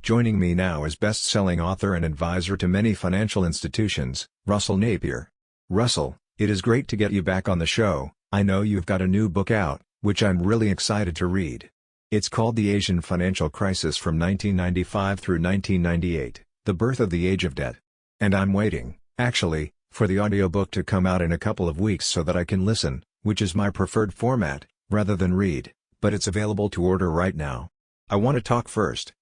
Joining me now is best-selling author and advisor to many financial institutions, Russell Napier. Russell, it is great to get you back on the show. I know you've got a new book out, which I'm really excited to read. It's called The Asian Financial Crisis from 1995 through 1998, The Birth of the Age of Debt. And I'm waiting, actually, for the audiobook to come out in a couple of weeks so that I can listen, which is my preferred format, rather than read, but it's available to order right now. I want to talk first,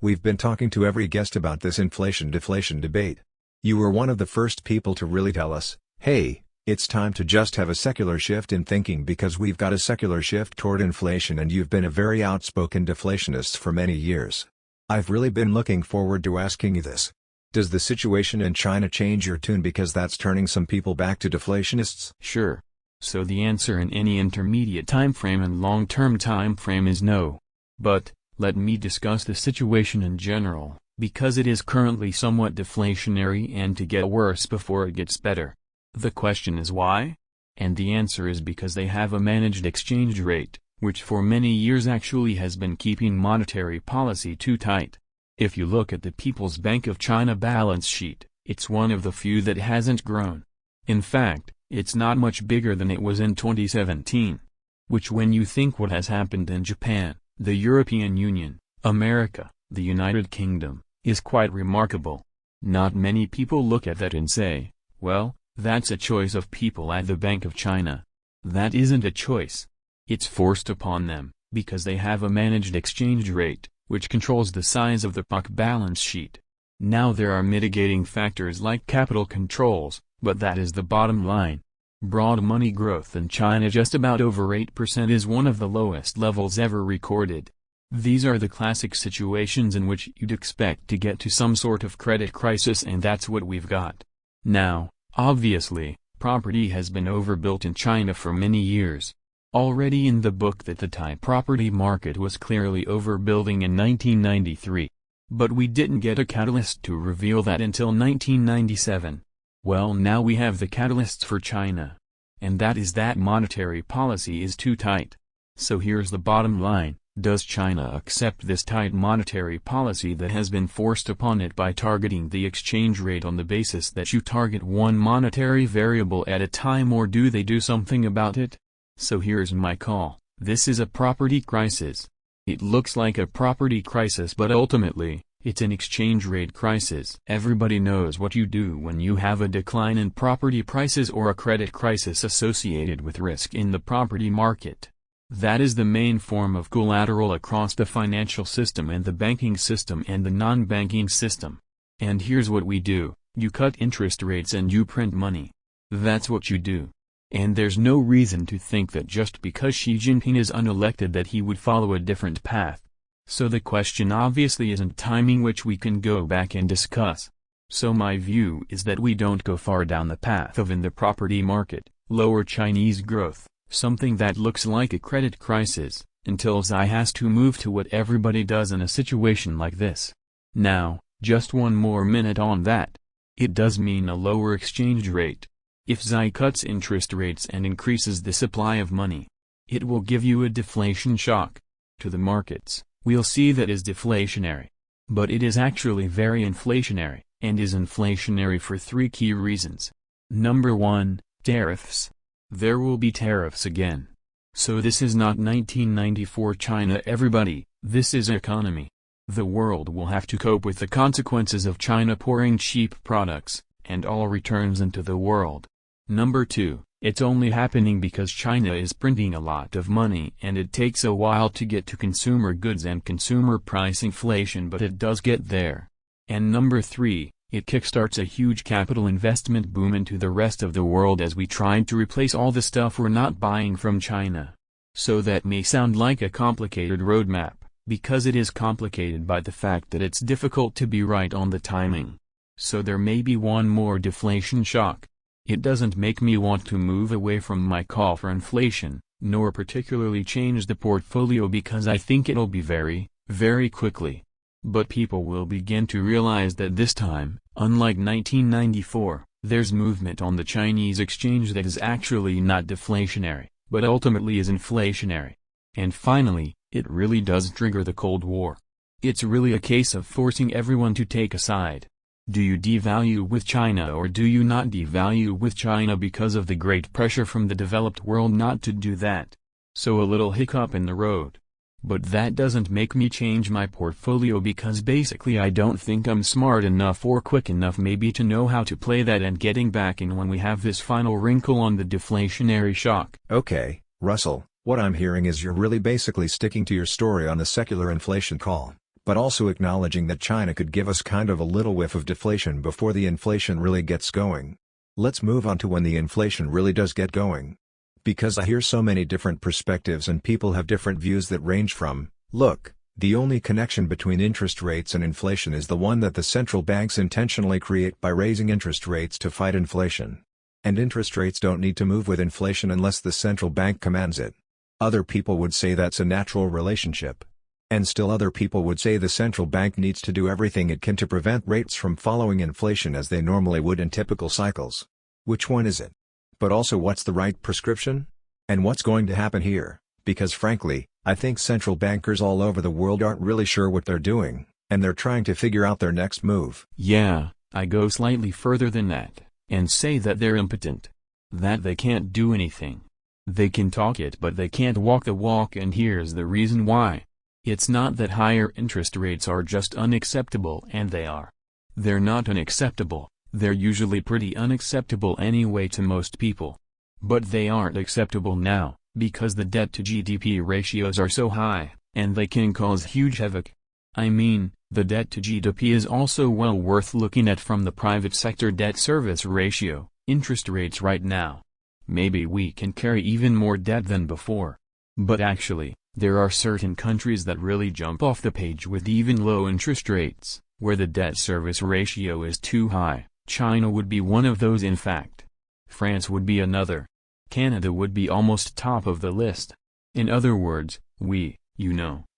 we've been talking to every guest about this inflation-deflation debate. You were one of the first people to really tell us, hey, it's time to just have a secular shift in thinking because we've got a secular shift toward inflation, and you've been a very outspoken deflationist for many years. I've really been looking forward to asking you this. Does the situation in China change your tune because that's turning some people back to deflationists? Sure. So the answer in any intermediate time frame and long-term time frame is no. But, let me discuss the situation in general, because it is currently somewhat deflationary and to get worse before it gets better. The question is why? And the answer is because they have a managed exchange rate, which for many years actually has been keeping monetary policy too tight. If you look at the People's Bank of China balance sheet, it's one of the few that hasn't grown. In fact, it's not much bigger than it was in 2017. Which, when you think what has happened in Japan, the European Union, America, the United Kingdom, is quite remarkable. Not many people look at that and say, well, that's a choice of people at the Bank of China. That isn't a choice. It's forced upon them, because they have a managed exchange rate, which controls the size of the POC balance sheet. Now there are mitigating factors like capital controls, but that is the bottom line. Broad money growth in China just about over 8% is one of the lowest levels ever recorded. These are the classic situations in which you'd expect to get to some sort of credit crisis, and that's what we've got. Now, obviously, property has been overbuilt in China for many years. Already in the book that the Thai property market was clearly overbuilding in 1993. But we didn't get a catalyst to reveal that until 1997. Well, now we have the catalysts for China. And that is that monetary policy is too tight. So here's the bottom line, does China accept this tight monetary policy that has been forced upon it by targeting the exchange rate on the basis that you target one monetary variable at a time, or do they do something about it? So here's my call, this is a property crisis. It looks like a property crisis, but ultimately, it's an exchange rate crisis. Everybody knows what you do when you have a decline in property prices or a credit crisis associated with risk in the property market. That is the main form of collateral across the financial system and the banking system and the non-banking system. And here's what we do, you cut interest rates and you print money. That's what you do. And there's no reason to think that just because Xi Jinping is unelected that he would follow a different path. So the question obviously isn't timing, which we can go back and discuss. So my view is that we don't go far down the path of in the property market, lower Chinese growth, something that looks like a credit crisis, until Xi has to move to what everybody does in a situation like this. Now, just one more minute on that. It does mean a lower exchange rate. If Xi cuts interest rates and increases the supply of money, it will give you a deflation shock to the markets. We'll see that is deflationary. But it is actually very inflationary, and is inflationary for three key reasons. Number 1, tariffs. There will be tariffs again. So this is not 1994 China, everybody, this is economy. The world will have to cope with the consequences of China pouring cheap products, and all returns into the world. Number 2, it's only happening because China is printing a lot of money, and it takes a while to get to consumer goods and consumer price inflation, but it does get there. And number 3, it kickstarts a huge capital investment boom into the rest of the world as we try to replace all the stuff we're not buying from China. So that may sound like a complicated roadmap, because it is complicated by the fact that it's difficult to be right on the timing. So there may be one more deflation shock. It doesn't make me want to move away from my call for inflation, nor particularly change the portfolio, because I think it'll be very, very quickly. But people will begin to realize that this time, unlike 1994, there's movement on the Chinese exchange that is actually not deflationary, but ultimately is inflationary. And finally, it really does trigger the Cold War. It's really a case of forcing everyone to take a side. Do you devalue with China or do you not devalue with China because of the great pressure from the developed world not to do that? So a little hiccup in the road. But that doesn't make me change my portfolio because basically I don't think I'm smart enough or quick enough maybe to know how to play that and getting back in when we have this final wrinkle on the deflationary shock. Okay, Russell, what I'm hearing is you're really basically sticking to your story on the secular inflation call, but also acknowledging that China could give us kind of a little whiff of deflation before the inflation really gets going. Let's move on to when the inflation really does get going. Because I hear so many different perspectives and people have different views that range from, look, the only connection between interest rates and inflation is the one that the central banks intentionally create by raising interest rates to fight inflation. And interest rates don't need to move with inflation unless the central bank commands it. Other people would say that's a natural relationship. And still other people would say the central bank needs to do everything it can to prevent rates from following inflation as they normally would in typical cycles. Which one is it? But also what's the right prescription? And what's going to happen here? Because frankly, I think central bankers all over the world aren't really sure what they're doing, and they're trying to figure out their next move. Yeah, I go slightly further than that, and say that they're impotent. That they can't do anything. They can talk it but they can't walk the walk, and here's the reason why. It's not that higher interest rates are just unacceptable, and they are. They're not unacceptable. They're usually pretty unacceptable anyway to most people. But they aren't acceptable now, because the debt-to-GDP ratios are so high, and they can cause huge havoc. I mean, the debt-to-GDP is also well worth looking at from the private sector debt service ratio, interest rates right now. Maybe we can carry even more debt than before. But actually, there are certain countries that really jump off the page with even low interest rates, where the debt service ratio is too high. China would be one of those, in fact. France would be another. Canada would be almost top of the list. In other words,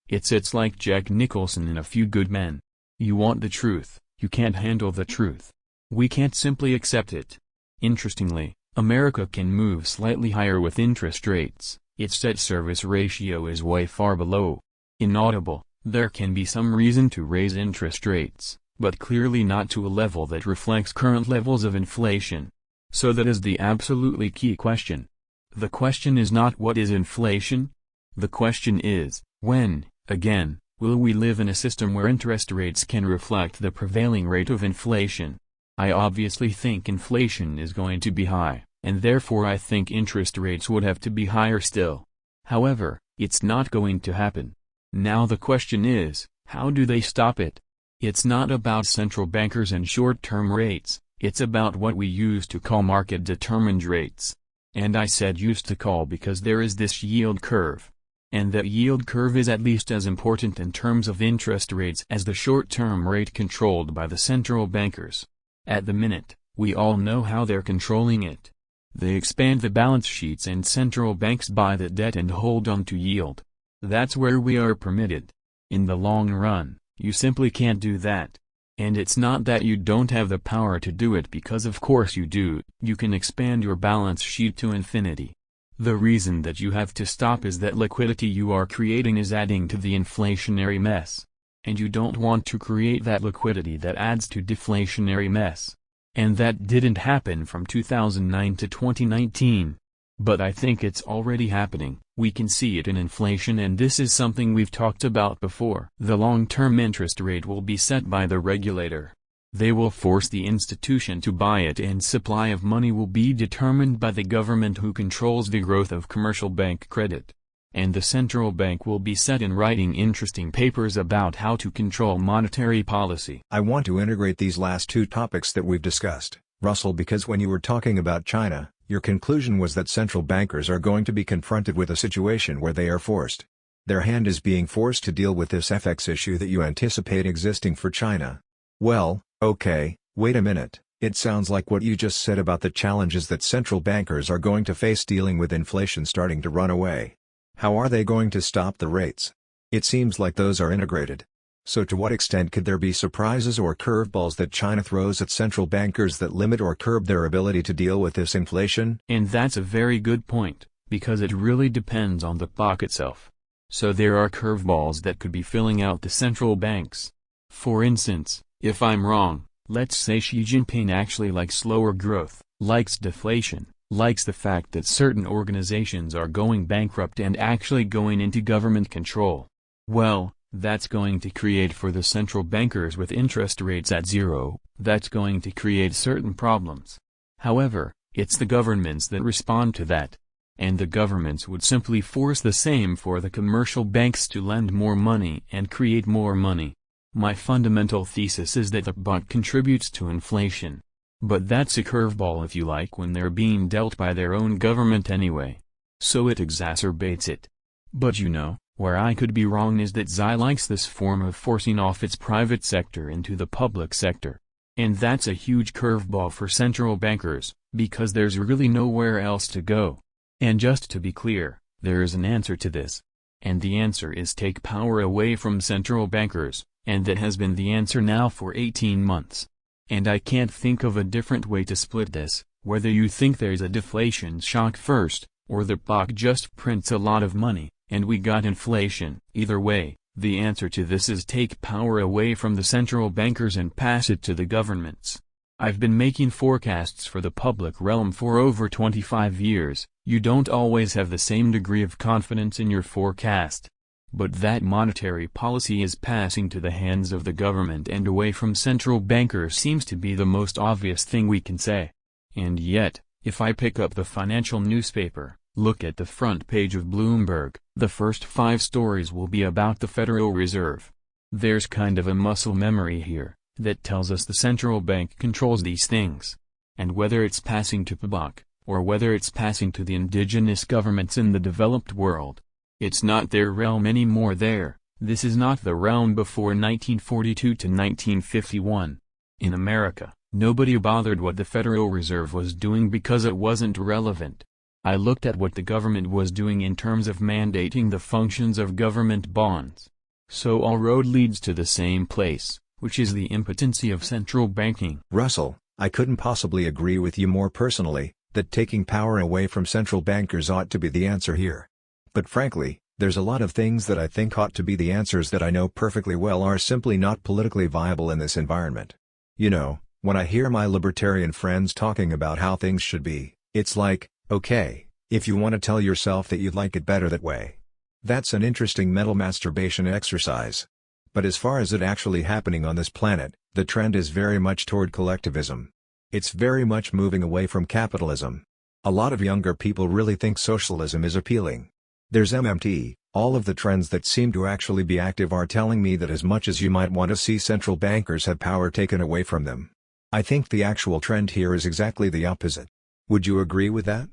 it's like Jack Nicholson in A Few Good Men. You want the truth, you can't handle the truth. We can't simply accept it. Interestingly, America can move slightly higher with interest rates. Its debt service ratio is way far below. Inaudible, there can be some reason to raise interest rates, but clearly not to a level that reflects current levels of inflation. So that is the absolutely key question. The question is not what is inflation? The question is, when, again, will we live in a system where interest rates can reflect the prevailing rate of inflation? I obviously think inflation is going to be high, and therefore I think interest rates would have to be higher still. However, it's not going to happen. Now the question is, how do they stop it? It's not about central bankers and short-term rates, it's about what we used to call market-determined rates. And I said used to call because there is this yield curve. And that yield curve is at least as important in terms of interest rates as the short-term rate controlled by the central bankers. At the minute, we all know how they're controlling it. They expand the balance sheets and central banks buy the debt and hold on to yield. That's where we are permitted. In the long run, you simply can't do that. And it's not that you don't have the power to do it, because of course you do. You can expand your balance sheet to infinity. The reason that you have to stop is that liquidity you are creating is adding to the inflationary mess. And you don't want to create that liquidity that adds to deflationary mess. And that didn't happen from 2009 to 2019. But I think it's already happening. We can see it in inflation, and this is something we've talked about before. The long-term interest rate will be set by the regulator. They will force the institution to buy it, and supply of money will be determined by the government, who controls the growth of commercial bank credit. And the central bank will be set in writing interesting papers about how to control monetary policy. I want to integrate these last two topics that we've discussed, Russell, because when you were talking about China, your conclusion was that central bankers are going to be confronted with a situation where they are forced. Their hand is being forced to deal with this FX issue that you anticipate existing for China. Well, okay, wait a minute, it sounds like what you just said about the challenges that central bankers are going to face dealing with inflation starting to run away. How are they going to stop the rates? It seems like those are integrated. So to what extent could there be surprises or curveballs that China throws at central bankers that limit or curb their ability to deal with this inflation? And that's a very good point, because it really depends on the POC itself. So there are curveballs that could be filling out the central banks. For instance, if I'm wrong, let's say Xi Jinping actually likes slower growth, likes deflation, likes the fact that certain organizations are going bankrupt and actually going into government control. Well, that's going to create for the central bankers with interest rates at zero, that's going to create certain problems. However, it's the governments that respond to that. And the governments would simply force the same for the commercial banks to lend more money and create more money. My fundamental thesis is that the buck contributes to inflation. But that's a curveball if you like when they're being dealt by their own government anyway. So it exacerbates it. But you know, where I could be wrong is that Xi likes this form of forcing off its private sector into the public sector. And that's a huge curveball for central bankers, because there's really nowhere else to go. And just to be clear, there is an answer to this. And the answer is take power away from central bankers, and that has been the answer now for 18 months. And I can't think of a different way to split this, whether you think there's a deflation shock first, or the buck just prints a lot of money, and we got inflation. Either way, the answer to this is take power away from the central bankers and pass it to the governments. I've been making forecasts for the public realm for over 25 years. You don't always have the same degree of confidence in your forecast. But that monetary policy is passing to the hands of the government and away from central bankers seems to be the most obvious thing we can say. And yet, if I pick up the financial newspaper, look at the front page of Bloomberg, the first 5 stories will be about the Federal Reserve. There's kind of a muscle memory here that tells us the central bank controls these things. And whether it's passing to PBOK, or whether it's passing to the indigenous governments in the developed world, it's not their realm anymore there. This is not the realm before 1942 to 1951. In America, nobody bothered what the Federal Reserve was doing because it wasn't relevant. I looked at what the government was doing in terms of mandating the functions of government bonds. So all road leads to the same place, which is the impotency of central banking. Russell, I couldn't possibly agree with you more personally, that taking power away from central bankers ought to be the answer here. But frankly, there's a lot of things that I think ought to be the answers that I know perfectly well are simply not politically viable in this environment. You know, when I hear my libertarian friends talking about how things should be, it's like, okay, if you want to tell yourself that you'd like it better that way. That's an interesting mental masturbation exercise. But as far as it actually happening on this planet, the trend is very much toward collectivism. It's very much moving away from capitalism. A lot of younger people really think socialism is appealing. There's MMT, all of the trends that seem to actually be active are telling me that as much as you might want to see central bankers have power taken away from them, I think the actual trend here is exactly the opposite. Would you agree with that?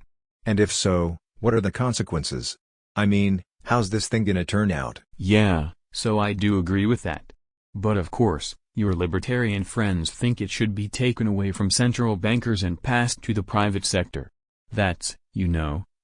And if so, what are the consequences? I mean, how's this thing gonna turn out? Yeah, so I do agree with that. But of course, your libertarian friends think it should be taken away from central bankers and passed to the private sector. That's,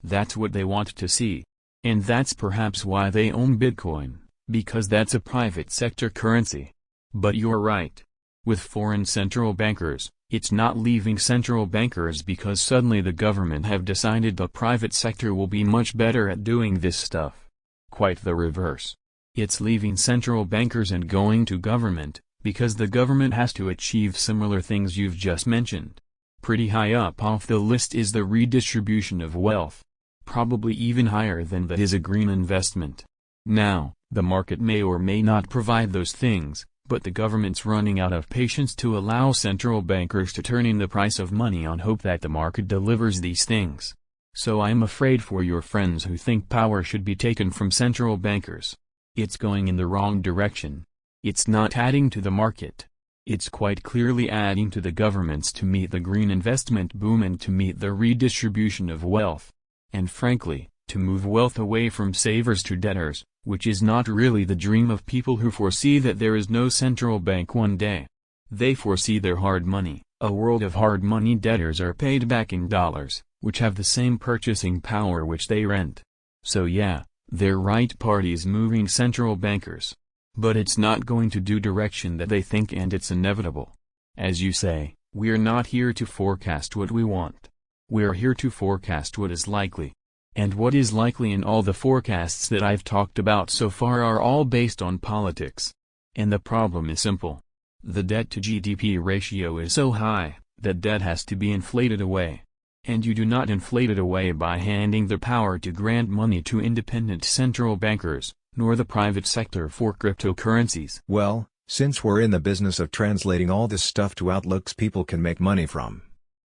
that's what they want to see. And that's perhaps why they own Bitcoin, because that's a private sector currency. But you're right. With foreign central bankers, it's not leaving central bankers because suddenly the government have decided the private sector will be much better at doing this stuff. Quite the reverse. It's leaving central bankers and going to government, because the government has to achieve similar things you've just mentioned. Pretty high up off the list is the redistribution of wealth. Probably even higher than that is a green investment. Now, the market may or may not provide those things, but the government's running out of patience to allow central bankers to turn in the price of money on hope that the market delivers these things. So I'm afraid for your friends who think power should be taken from central bankers. It's going in the wrong direction. It's not adding to the market. It's quite clearly adding to the governments to meet the green investment boom and to meet the redistribution of wealth. And frankly, to move wealth away from savers to debtors, which is not really the dream of people who foresee that there is no central bank one day. They foresee their hard money, a world of hard money debtors are paid back in dollars, which have the same purchasing power which they rent. So yeah, they're right parties moving central bankers. But it's not going to do direction that they think and it's inevitable. As you say, we're not here to forecast what we want. We're here to forecast what is likely. And what is likely in all the forecasts that I've talked about so far are all based on politics. And the problem is simple. The debt to GDP ratio is so high that debt has to be inflated away. And you do not inflate it away by handing the power to grant money to independent central bankers, nor the private sector for cryptocurrencies. Well, since we're in the business of translating all this stuff to outlooks people can make money from,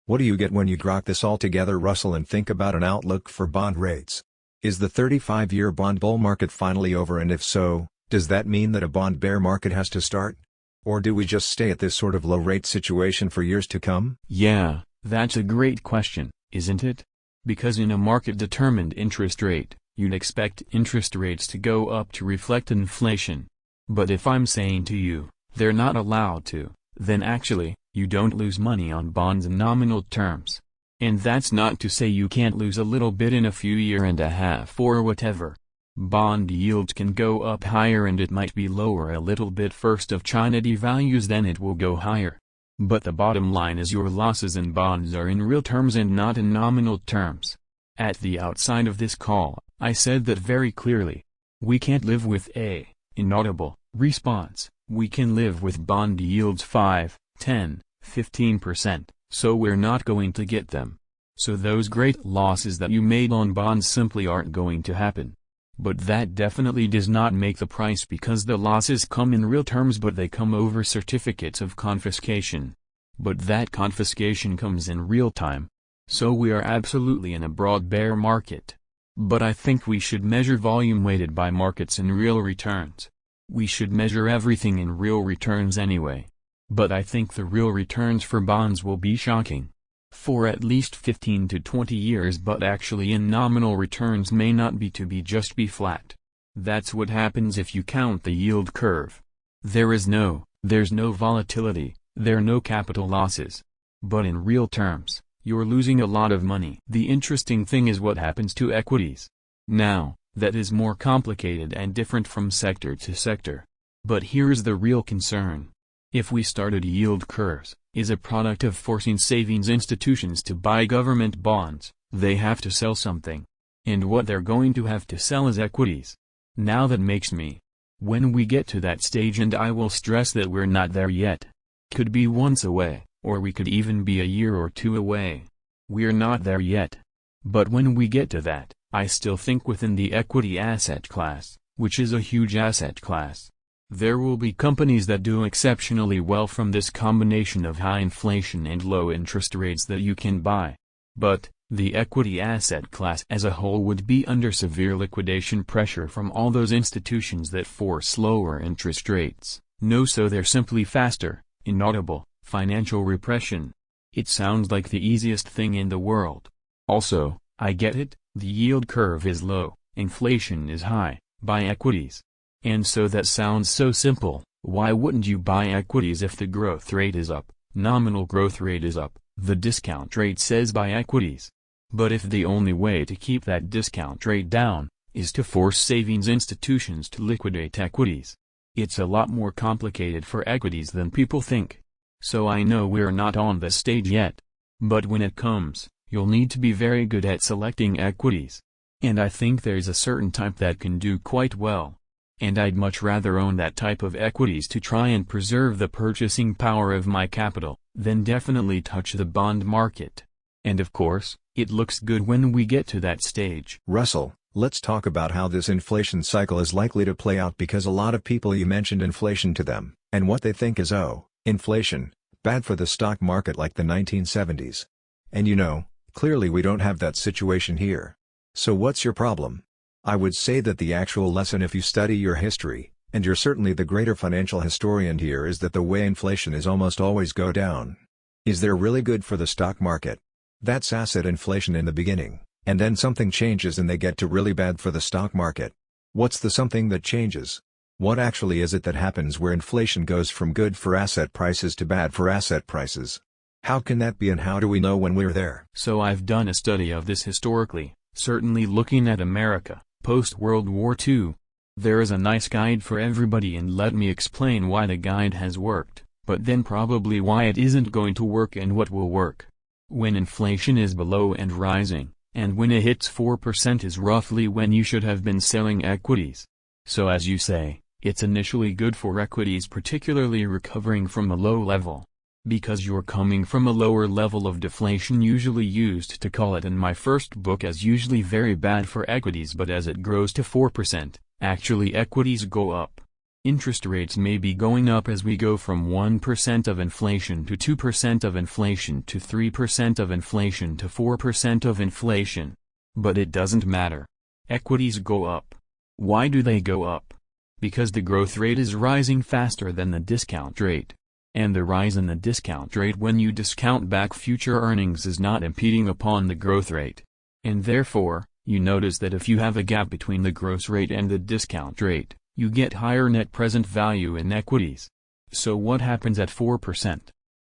what do you get when you grok this all together, Russell, and think about an outlook for bond rates? Is the 35-year bond bull market finally over, and if so, does that mean that a bond bear market has to start? Or do we just stay at this sort of low-rate situation for years to come? Yeah, that's a great question, isn't it? Because in a market-determined interest rate, you'd expect interest rates to go up to reflect inflation. But if I'm saying to you, they're not allowed to, then actually, you don't lose money on bonds in nominal terms. And that's not to say you can't lose a little bit in a few year and a half or whatever. Bond yields can go up higher and it might be lower a little bit first if China devalues, then it will go higher. But the bottom line is your losses in bonds are in real terms and not in nominal terms. At the outside of this call, I said that very clearly. We can't live with a inaudible response. We can live with bond yields 5, 10, 15%, so we're not going to get them. So those great losses that you made on bonds simply aren't going to happen. But that definitely does not make the price, because the losses come in real terms but they come over certificates of confiscation. But that confiscation comes in real time. So we are absolutely in a broad bear market. But I think we should measure volume weighted by markets and real returns. We should measure everything in real returns anyway. But I think the real returns for bonds will be shocking. For at least 15 to 20 years, but actually in nominal returns may not just be flat. That's what happens if you count the yield curve. There's no volatility, there are no capital losses. But in real terms, you're losing a lot of money. The interesting thing is what happens to equities. Now, that is more complicated and different from sector to sector. But here's the real concern. If we started yield curves, is a product of forcing savings institutions to buy government bonds, they have to sell something. And what they're going to have to sell is equities. Now that makes me. When we get to that stage, and I will stress that we're not there yet. Could be once away, or we could even be a year or two away. We're not there yet. But when we get to that, I still think within the equity asset class, which is a huge asset class, there will be companies that do exceptionally well from this combination of high inflation and low interest rates that you can buy. But, the equity asset class as a whole would be under severe liquidation pressure from all those institutions that force lower interest rates. So they're simply faster, inaudible, financial repression. It sounds like the easiest thing in the world. Also, I get it, the yield curve is low, inflation is high, buy equities. And so that sounds so simple. Why wouldn't you buy equities if the growth rate is up, nominal growth rate is up, the discount rate says buy equities? But if the only way to keep that discount rate down, is to force savings institutions to liquidate equities, it's a lot more complicated for equities than people think. So I know we're not on this stage yet. But when it comes, you'll need to be very good at selecting equities. And I think there's a certain type that can do quite well. And I'd much rather own that type of equities to try and preserve the purchasing power of my capital, than definitely touch the bond market. And of course, it looks good when we get to that stage. Russell, let's talk about how this inflation cycle is likely to play out, because a lot of people, you mentioned inflation to them, and what they think is, oh, inflation, bad for the stock market like the 1970s. And clearly we don't have that situation here. So what's your problem? I would say that the actual lesson, if you study your history, and you're certainly the greater financial historian here, is that the way inflation is almost always go down. Is there really good for the stock market? That's asset inflation in the beginning, and then something changes and they get to really bad for the stock market. What's the something that changes? What actually is it that happens where inflation goes from good for asset prices to bad for asset prices? How can that be, and how do we know when we're there? So I've done a study of this historically, certainly looking at America post-World War II. There is a nice guide for everybody, and let me explain why the guide has worked, but then probably why it isn't going to work and what will work. When inflation is below and rising, and when it hits 4% is roughly when you should have been selling equities. So as you say, it's initially good for equities, particularly recovering from a low level. Because you're coming from a lower level of deflation, usually used to call it in my first book as usually very bad for equities, but as it grows to 4%, actually equities go up. Interest rates may be going up as we go from 1% of inflation to 2% of inflation to 3% of inflation to 4% of inflation. But it doesn't matter. Equities go up. Why do they go up? Because the growth rate is rising faster than the discount rate. And the rise in the discount rate when you discount back future earnings is not impeding upon the growth rate. And therefore, you notice that if you have a gap between the growth rate and the discount rate, you get higher net present value in equities. So what happens at 4%?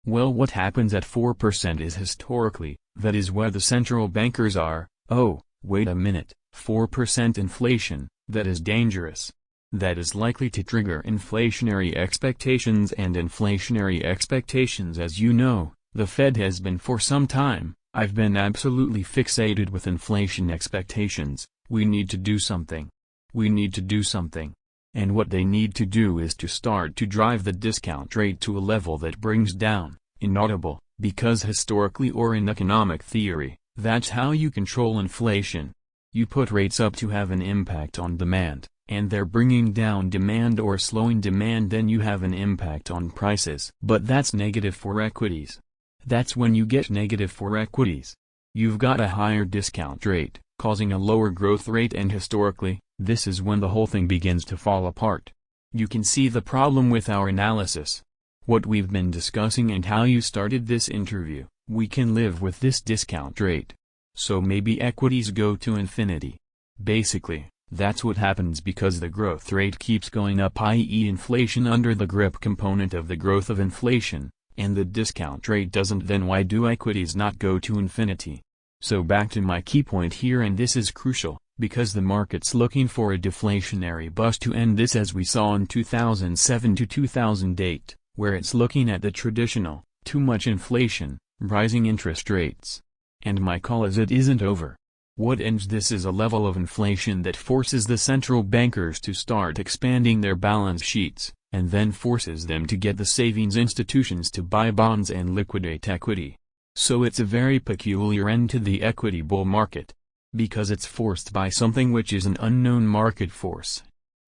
Well, what happens at 4% is historically, that is where the central bankers are. Oh, wait a minute, 4% inflation, that is dangerous. That is likely to trigger inflationary expectations, and inflationary expectations, as you know, the Fed has been for some time. I've been absolutely fixated with inflation expectations. We need to do something. We need to do something. And what they need to do is to start to drive the discount rate to a level that brings down, inaudible, because historically or in economic theory, that's how you control inflation. You put rates up to have an impact on demand, and they're bringing down demand or slowing demand, then you have an impact on prices. But that's negative for equities. That's when you get negative for equities. You've got a higher discount rate, causing a lower growth rate, and historically, this is when the whole thing begins to fall apart. You can see the problem with our analysis. What we've been discussing and how you started this interview, we can live with this discount rate. So maybe equities go to infinity. Basically, that's what happens because the growth rate keeps going up, i.e. inflation under the grip component of the growth of inflation, and the discount rate doesn't. Then why do equities not go to infinity? So back to my key point here, and this is crucial, because the market's looking for a deflationary bust to end this, as we saw in 2007 to 2008, where it's looking at the traditional, too much inflation, rising interest rates. And my call is it isn't over. What ends this is a level of inflation that forces the central bankers to start expanding their balance sheets, and then forces them to get the savings institutions to buy bonds and liquidate equity. So it's a very peculiar end to the equity bull market. Because it's forced by something which is an unknown market force.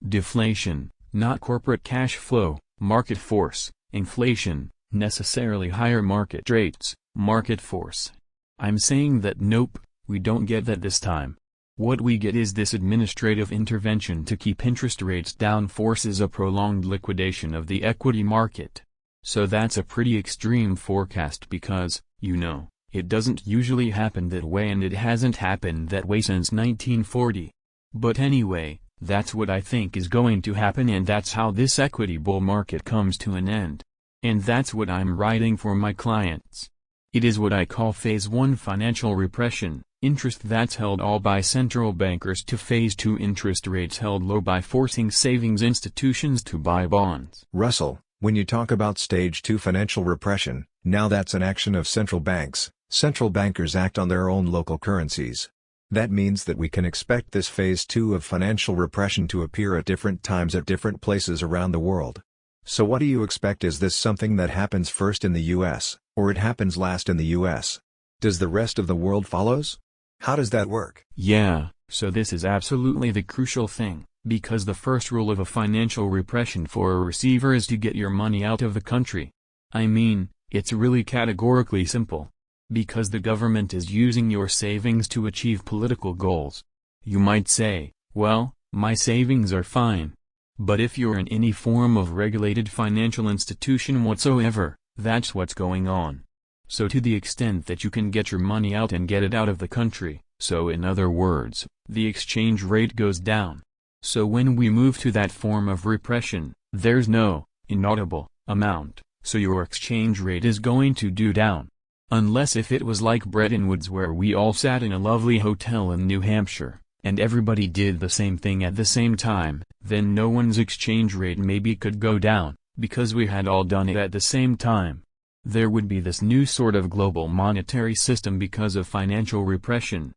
Deflation, not corporate cash flow, market force. Inflation, necessarily higher market rates, market force. I'm saying that nope, we don't get that this time. What we get is this administrative intervention to keep interest rates down forces a prolonged liquidation of the equity market. So that's a pretty extreme forecast because, you know, it doesn't usually happen that way, and it hasn't happened that way since 1940. But anyway, that's what I think is going to happen, and that's how this equity bull market comes to an end. And that's what I'm writing for my clients. It is what I call Phase 1 financial repression, interest that's held all by central bankers, to Phase 2 interest rates held low by forcing savings institutions to buy bonds. Russell, when you talk about Stage 2 financial repression, now that's an action of central banks. Central bankers act on their own local currencies. That means that we can expect this Phase 2 of financial repression to appear at different times at different places around the world. So what do you expect? Is this something that happens first in the US, or it happens last in the US? Does the rest of the world follows? How does that work? Yeah, so this is absolutely the crucial thing, because the first rule of a financial repression for a receiver is to get your money out of the country. I mean, it's really categorically simple. Because the government is using your savings to achieve political goals. You might say, well, my savings are fine. But if you're in any form of regulated financial institution whatsoever, that's what's going on. So to the extent that you can get your money out and get it out of the country, so in other words, the exchange rate goes down. So when we move to that form of repression, there's no inaudible amount, so your exchange rate is going to do down. Unless if it was like Bretton Woods, where we all sat in a lovely hotel in New Hampshire, and everybody did the same thing at the same time, then no one's exchange rate maybe could go down, because we had all done it at the same time. There would be this new sort of global monetary system because of financial repression.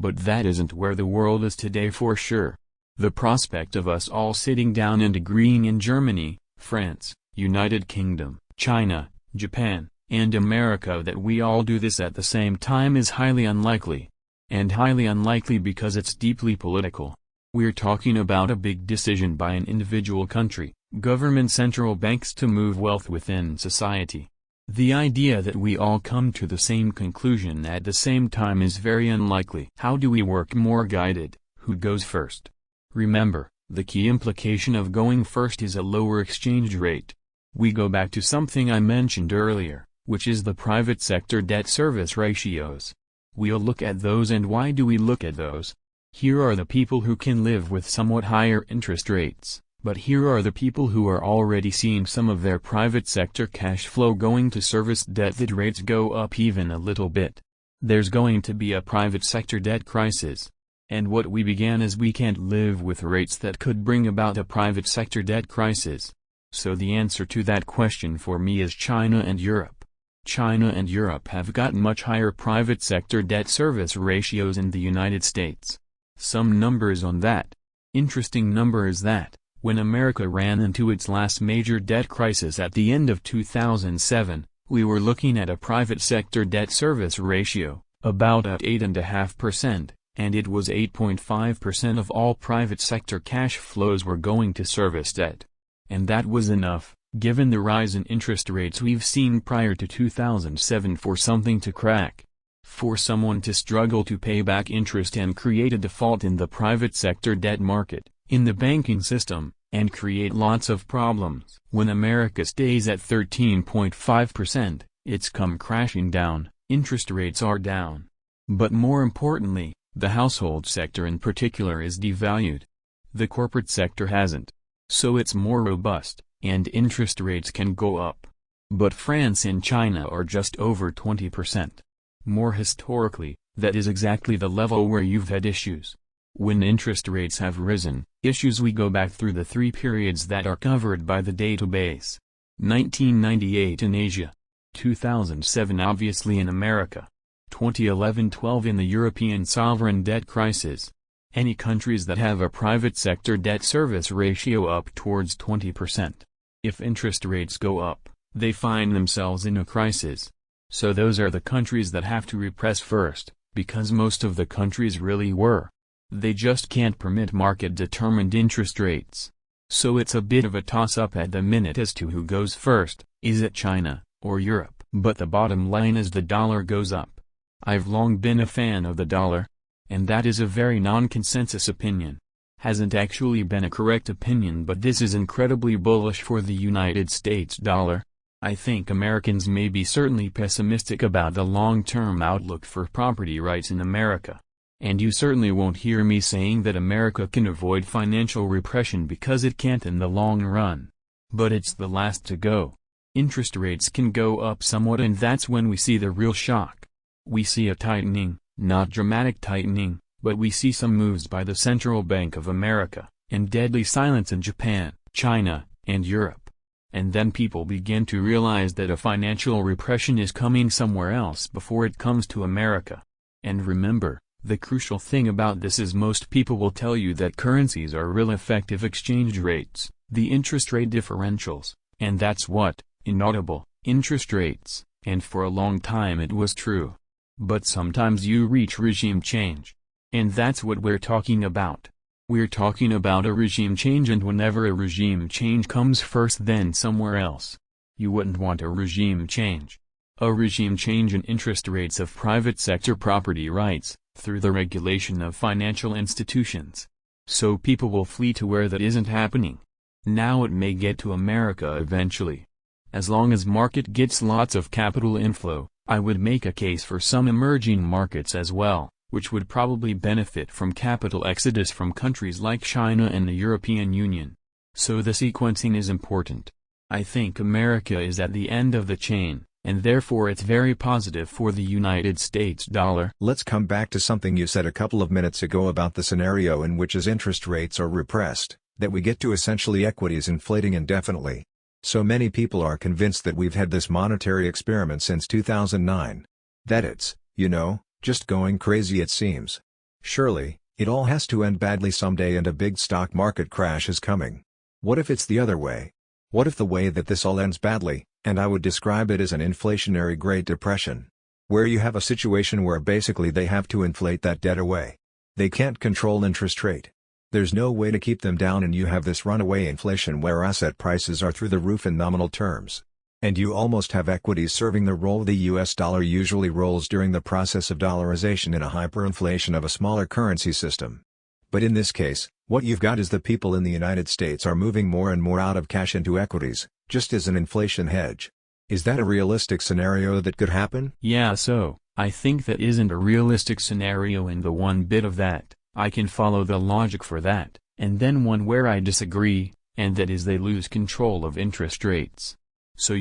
But that isn't where the world is today for sure. The prospect of us all sitting down and agreeing in Germany, France, United Kingdom, China, Japan, and America that we all do this at the same time is highly unlikely. And highly unlikely because it's deeply political. We're talking about a big decision by an individual country, government, central banks to move wealth within society. The idea that we all come to the same conclusion at the same time is very unlikely. How do we work more guided? Who goes first? Remember, the key implication of going first is a lower exchange rate. We go back to something I mentioned earlier, which is the private sector debt service ratios. We'll look at those. And why do we look at those? Here are the people who can live with somewhat higher interest rates, but here are the people who are already seeing some of their private sector cash flow going to service debt that rates go up even a little bit. There's going to be a private sector debt crisis. And what we began is we can't live with rates that could bring about a private sector debt crisis. So the answer to that question for me is China and Europe. China and Europe have got much higher private sector debt service ratios than the United States. Some numbers on that. Interesting number is that, when America ran into its last major debt crisis at the end of 2007, we were looking at a private sector debt service ratio, about at 8.5%, and it was 8.5% of all private sector cash flows were going to service debt. And that was enough, given the rise in interest rates we've seen prior to 2007, for something to crack. For someone to struggle to pay back interest and create a default in the private sector debt market, in the banking system, and create lots of problems. When America stays at 13.5%, it's come crashing down, interest rates are down. But more importantly, the household sector in particular is devalued. The corporate sector hasn't. So it's more robust, and interest rates can go up. But France and China are just over 20%. More historically, that is exactly the level where you've had issues. When interest rates have risen, issues we go back through the three periods that are covered by the database. 1998 in Asia. 2007 obviously in America. 2011-12 in the European sovereign debt crisis. Any countries that have a private sector debt service ratio up towards 20%. If interest rates go up, they find themselves in a crisis. So those are the countries that have to repress first, because most of the countries really were. They just can't permit market-determined interest rates. So it's a bit of a toss-up at the minute as to who goes first, is it China, or Europe? But the bottom line is the dollar goes up. I've long been a fan of the dollar. And that is a very non-consensus opinion. Hasn't actually been a correct opinion, but this is incredibly bullish for the United States dollar. I think Americans may be certainly pessimistic about the long-term outlook for property rights in America. And you certainly won't hear me saying that America can avoid financial repression, because it can't in the long run. But it's the last to go. Interest rates can go up somewhat, and that's when we see the real shock. We see a tightening, not dramatic tightening, but we see some moves by the Central Bank of America, and deadly silence in Japan, China, and Europe. And then people begin to realize that a financial repression is coming somewhere else before it comes to America. And remember, the crucial thing about this is most people will tell you that currencies are real effective exchange rates, the interest rate differentials, and that's what, inaudible, interest rates, and for a long time it was true. But sometimes you reach regime change. And that's what we're talking about. We're talking about a regime change, and whenever a regime change comes first then somewhere else. You wouldn't want a regime change. A regime change in interest rates of private sector property rights, through the regulation of financial institutions. So people will flee to where that isn't happening. Now it may get to America eventually. As long as market gets lots of capital inflow, I would make a case for some emerging markets as well, which would probably benefit from capital exodus from countries like China and the European Union. So the sequencing is important. I think America is at the end of the chain, and therefore it's very positive for the United States dollar. Let's come back to something you said a couple of minutes ago about the scenario in which as interest rates are repressed, that we get to essentially equities inflating indefinitely. So many people are convinced that we've had this monetary experiment since 2009. That it's, just going crazy it seems. Surely, it all has to end badly someday and a big stock market crash is coming. What if it's the other way? What if the way that this all ends badly, and I would describe it as an inflationary Great Depression? Where you have a situation where basically they have to inflate that debt away. They can't control interest rate. There's no way to keep them down and you have this runaway inflation where asset prices are through the roof in nominal terms. And you almost have equities serving the role the US dollar usually rolls during the process of dollarization in a hyperinflation of a smaller currency system. But in this case, what you've got is the people in the United States are moving more and more out of cash into equities, just as an inflation hedge. Is that a realistic scenario that could happen? Yeah, so, I think that isn't a realistic scenario, and the one bit of that, I can follow the logic for that, and then one where I disagree, and that is they lose control of interest rates. So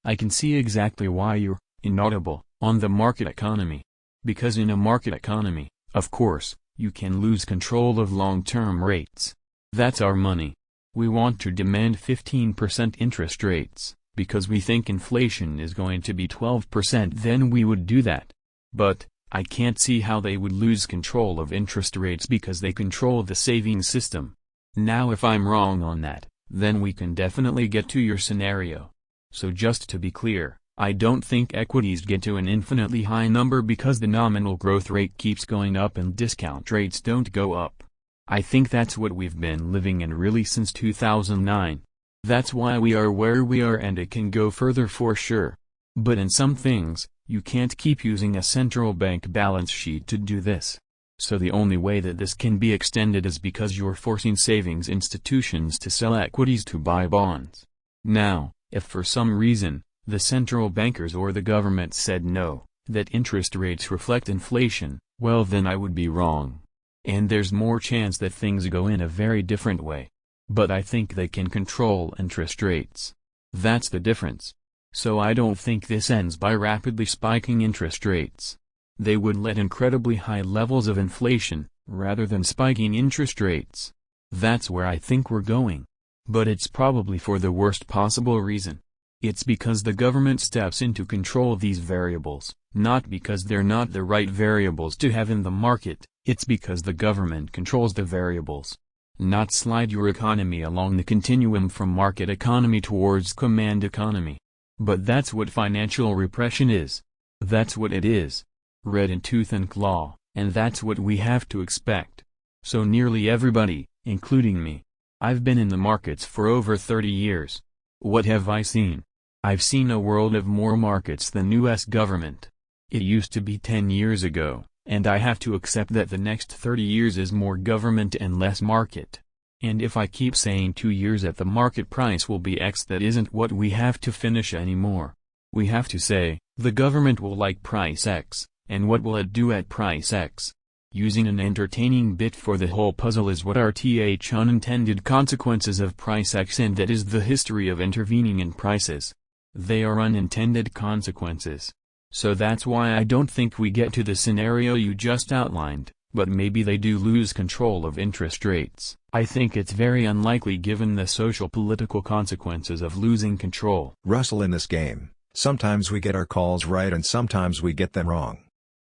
I can see exactly why you're inaudible on the market economy. Because in a market economy, of course, you can lose control of long-term rates. That's our money. We want to demand 15% interest rates, because we think inflation is going to be 12%, then we would do that. But, I can't see how they would lose control of interest rates because they control the savings system. Now if I'm wrong on that, then we can definitely get to your scenario. So just to be clear, I don't think equities get to an infinitely high number because the nominal growth rate keeps going up and discount rates don't go up. I think that's what we've been living in really since 2009. That's why we are where we are, and it can go further for sure. But in some things, you can't keep using a central bank balance sheet to do this. So the only way that this can be extended is because you're forcing savings institutions to sell equities to buy bonds. Now, if for some reason, the central bankers or the government said no, that interest rates reflect inflation, well then I would be wrong. And there's more chance that things go in a very different way. But I think they can control interest rates. That's the difference. So I don't think this ends by rapidly spiking interest rates. They would let incredibly high levels of inflation, rather than spiking interest rates. That's where I think we're going. But it's probably for the worst possible reason. It's because the government steps in to control these variables, not because they're not the right variables to have in the market, it's because the government controls the variables. Not slide your economy along the continuum from market economy towards command economy. But that's what financial repression is. That's what it is. Red in tooth and claw, and that's what we have to expect. So nearly everybody, including me. I've been in the markets for over 30 years. What have I seen? I've seen a world of more markets than US government. It used to be 10 years ago, and I have to accept that the next 30 years is more government and less market. And if I keep saying 2 years at the market price will be X, that isn't what we have to finish anymore. We have to say, the government will like price X, and what will it do at price X? Using an entertaining bit for the whole puzzle is what are unintended consequences of price X, and that is the history of intervening in prices. They are unintended consequences. So that's why I don't think we get to the scenario you just outlined, but maybe they do lose control of interest rates. I think it's very unlikely given the social-political consequences of losing control. Russell, in this game, sometimes we get our calls right and sometimes we get them wrong.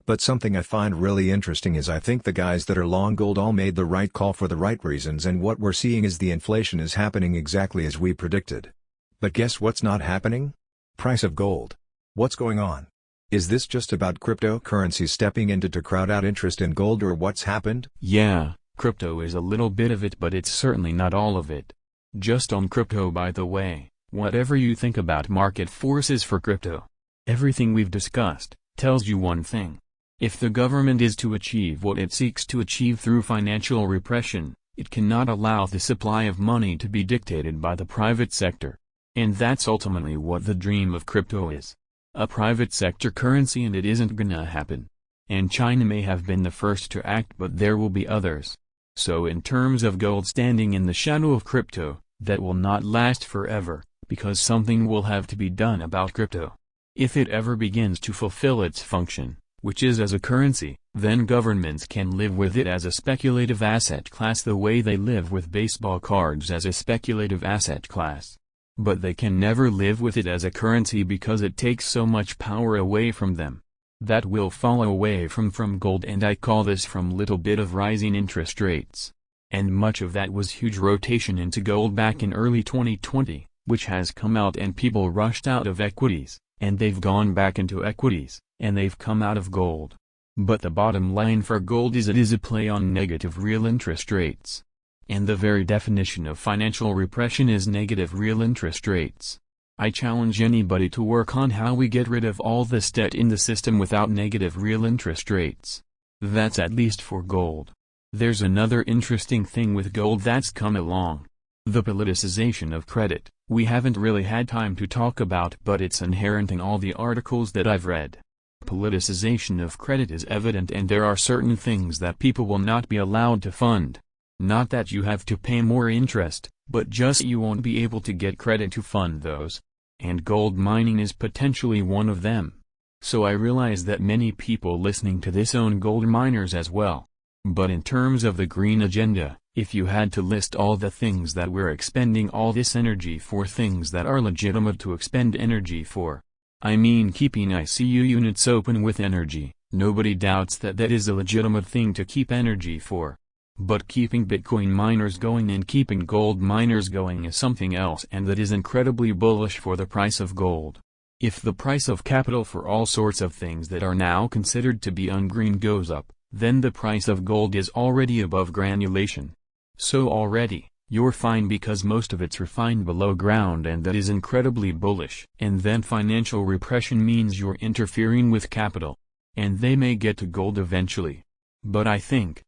But something I find really interesting is I think the guys that are long gold all made the right call for the right reasons, and what we're seeing is the inflation is happening exactly as we predicted. But guess what's not happening? Price of gold. What's going on? Is this just about cryptocurrencies stepping in to crowd out interest in gold, or what's happened? Yeah, crypto is a little bit of it, but it's certainly not all of it. Just on crypto, by the way, whatever you think about market forces for crypto, everything we've discussed tells you one thing. If the government is to achieve what it seeks to achieve through financial repression, it cannot allow the supply of money to be dictated by the private sector. And that's ultimately what the dream of crypto is. A private sector currency, and it isn't gonna happen. And China may have been the first to act, but there will be others. So in terms of gold standing in the shadow of crypto, that will not last forever, because something will have to be done about crypto. If it ever begins to fulfill its function, which is as a currency, then governments can live with it as a speculative asset class the way they live with baseball cards as a speculative asset class. But they can never live with it as a currency because it takes so much power away from them. that will follow away from gold, and I call this from little bit of rising interest rates. And much of that was huge rotation into gold back in early 2020, which has come out and people rushed out of equities, and they've gone back into equities, and they've come out of gold. But the bottom line for gold is it is a play on negative real interest rates. And the very definition of financial repression is negative real interest rates. I challenge anybody to work on how we get rid of all this debt in the system without negative real interest rates. That's at least for gold. There's another interesting thing with gold that's come along. The politicization of credit. We haven't really had time to talk about, but it's inherent in all the articles that I've read. Politicization of credit is evident, and there are certain things that people will not be allowed to fund. Not that you have to pay more interest, but just you won't be able to get credit to fund those. And gold mining is potentially one of them. So I realize that many people listening to this own gold miners as well. But in terms of the green agenda, if you had to list all the things that we're expending all this energy for, things that are legitimate to expend energy for. I mean, keeping ICU units open with energy, nobody doubts that that is a legitimate thing to keep energy for. But keeping Bitcoin miners going and keeping gold miners going is something else, and that is incredibly bullish for the price of gold. If the price of capital for all sorts of things that are now considered to be ungreen goes up, then the price of gold is already above granulation. So already, you're fine because most of it's refined below ground, and that is incredibly bullish. And then financial repression means you're interfering with capital. And they may get to gold eventually. But I think,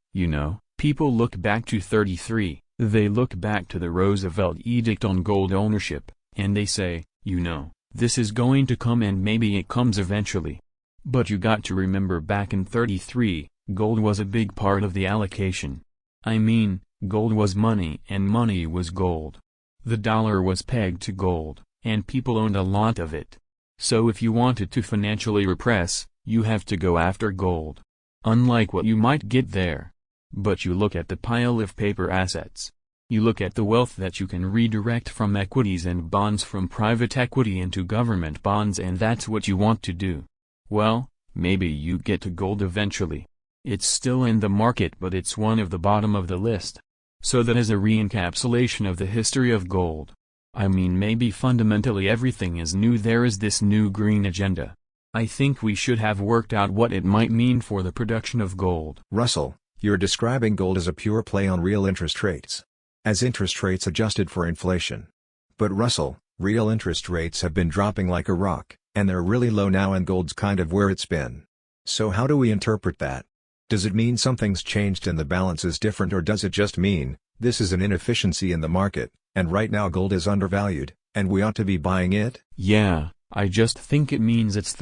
people look back to 33, they look back to the Roosevelt Edict on gold ownership, and they say, this is going to come, and maybe it comes eventually. But you got to remember, back in 33, gold was a big part of the allocation. I mean, gold was money and money was gold. The dollar was pegged to gold, and people owned a lot of it. So if you wanted to financially repress, you have to go after gold. Unlike what you might get there. But you look at the pile of paper assets. You look at the wealth that you can redirect from equities and bonds, from private equity into government bonds, and that's what you want to do. Well, maybe you get to gold eventually. It's still in the market, but it's one of the bottom of the list. So that is a re-encapsulation of the history of gold. I mean, maybe fundamentally everything is new. There is this new green agenda. I think we should have worked out what it might mean for the production of gold. Russell, you're describing gold as a pure play on real interest rates. As interest rates adjusted for inflation. But Russell, real interest rates have been dropping like a rock, and they're really low now, and gold's kind of where it's been. So how do we interpret that? Does it mean something's changed and the balance is different, or does it just mean, this is an inefficiency in the market, and right now gold is undervalued, and we ought to be buying it? Yeah, I just think it means it's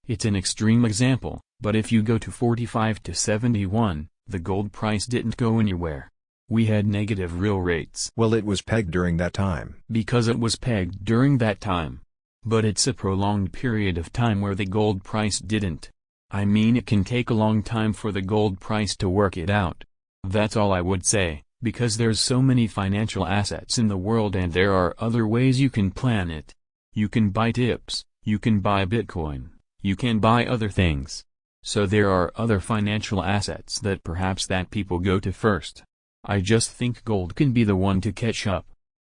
it's an extreme example, but if you go to 45 to 71, the gold price didn't go anywhere. We had negative real rates. Well, it was pegged during that time. Because it was pegged during that time. But it's a prolonged period of time where the gold price didn't. I mean, it can take a long time for the gold price to work it out. That's all I would say, because there's so many financial assets in the world, and there are other ways you can plan it. You can buy tips, you can buy Bitcoin, you can buy other things. So there are other financial assets that perhaps that people go to first. I just think gold can be the one to catch up.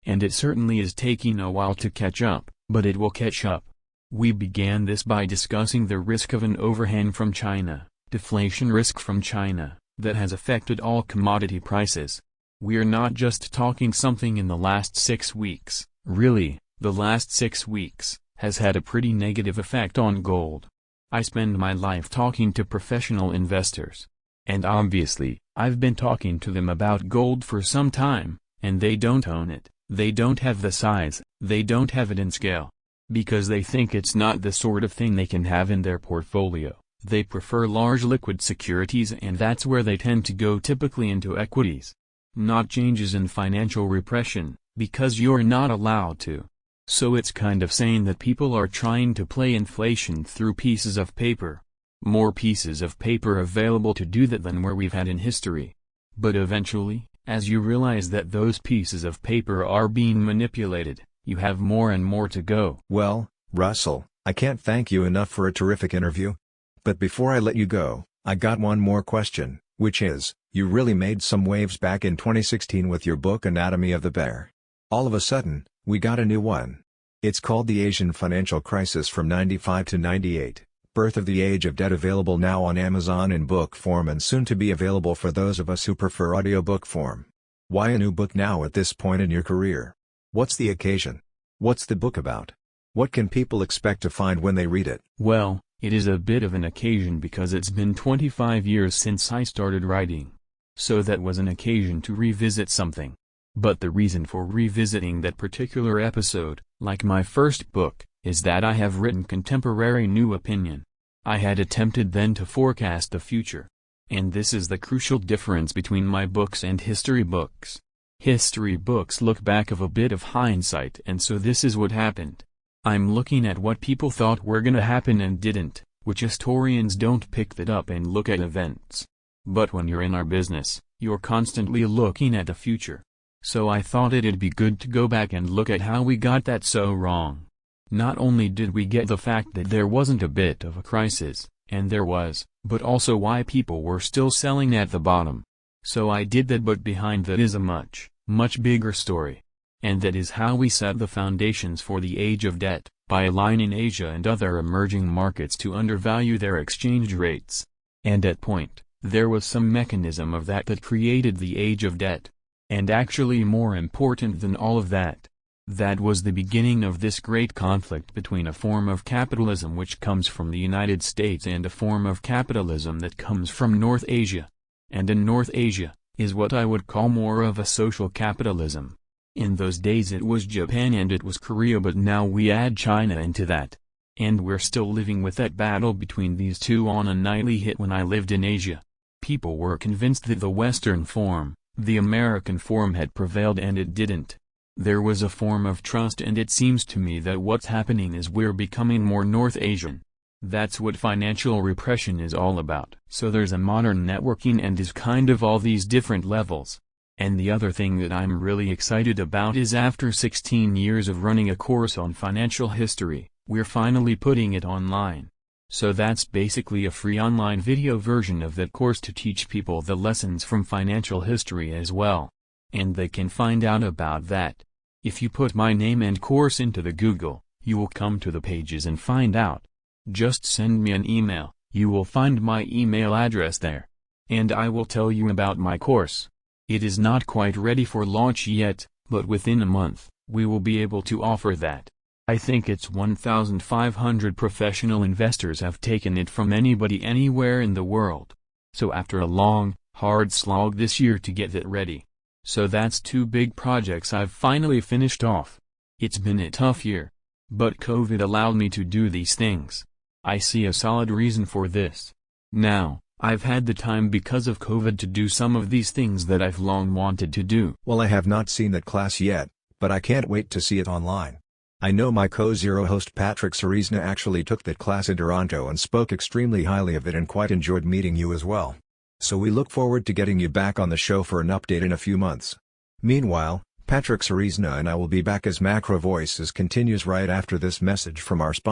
And it certainly is taking a while to catch up, but it will catch up. We began this by discussing the risk of an overhang from China, deflation risk from China, that has affected all commodity prices. We're not just talking something in the last 6 weeks, really, the last 6 weeks, has had a pretty negative effect on gold. I spend my life talking to professional investors. And obviously, I've been talking to them about gold for some time, and they don't own it, they don't have the size, they don't have it in scale. Because they think it's not the sort of thing they can have in their portfolio. They prefer large liquid securities, and that's where they tend to go, typically into equities. Not changes in financial repression, because you're not allowed to. So it's kind of saying that people are trying to play inflation through pieces of paper. More pieces of paper available to do that than where we've had in history. But eventually, as you realize that those pieces of paper are being manipulated, you have more and more to go. Well, Russell, I can't thank you enough for a terrific interview. But before I let you go, I got one more question, which is, you really made some waves back in 2016 with your book Anatomy of the Bear. All of a sudden, we got a new one. It's called The Asian Financial Crisis from 95 to 98, Birth of the Age of Debt, available now on Amazon in book form and soon to be available for those of us who prefer audiobook form. Why a new book now at this point in your career? What's the occasion? What's the book about? What can people expect to find when they read it? Well, it is a bit of an occasion because it's been 25 years since I started writing. So that was an occasion to revisit something. But the reason for revisiting that particular episode, like my first book, is that I have written contemporary new opinion. I had attempted then to forecast the future. And this is the crucial difference between my books and history books. History books look back of a bit of hindsight, and so this is what happened. I'm looking at what people thought were gonna happen and didn't, which historians don't pick that up and look at events. But when you're in our business, you're constantly looking at the future. So I thought it'd be good to go back and look at how we got that so wrong. Not only did we get the fact that there wasn't a bit of a crisis, and there was, but also why people were still selling at the bottom. So I did that, but behind that is a much, much bigger story. And that is how we set the foundations for the age of debt, by aligning Asia and other emerging markets to undervalue their exchange rates. And at point, there was some mechanism of that created the age of debt. And actually more important than all of that, that was the beginning of this great conflict between a form of capitalism which comes from the United States and a form of capitalism that comes from North Asia. And in North Asia, is what I would call more of a social capitalism. In those days it was Japan and it was Korea, but now we add China into that. And we're still living with that battle between these two on a nightly hit. When I lived in Asia, people were convinced that the Western form, the American form, had prevailed, and it didn't. There was a form of trust, and it seems to me that what's happening is we're becoming more North Asian. That's what financial repression is all about. So there's a modern networking and is kind of all these different levels. And the other thing that I'm really excited about is after 16 years of running a course on financial history, we're finally putting it online. So that's basically a free online video version of that course to teach people the lessons from financial history as well. And they can find out about that. If you put my name and course into the Google, you will come to the pages and find out. Just send me an email, you will find my email address there. And I will tell you about my course. It is not quite ready for launch yet, but within a month, we will be able to offer that. I think it's 1,500 professional investors have taken it from anybody anywhere in the world. So after a long, hard slog this year to get it ready. So that's 2 big projects I've finally finished off. It's been a tough year. But COVID allowed me to do these things. I see a solid reason for this. Now, I've had the time because of COVID to do some of these things that I've long wanted to do. Well, I have not seen that class yet, but I can't wait to see it online. I know my Co-Zero host Patrick Ceresna actually took that class in Toronto and spoke extremely highly of it and quite enjoyed meeting you as well. So we look forward to getting you back on the show for an update in a few months. Meanwhile, Patrick Ceresna and I will be back as Macro Voices continues right after this message from our sponsor.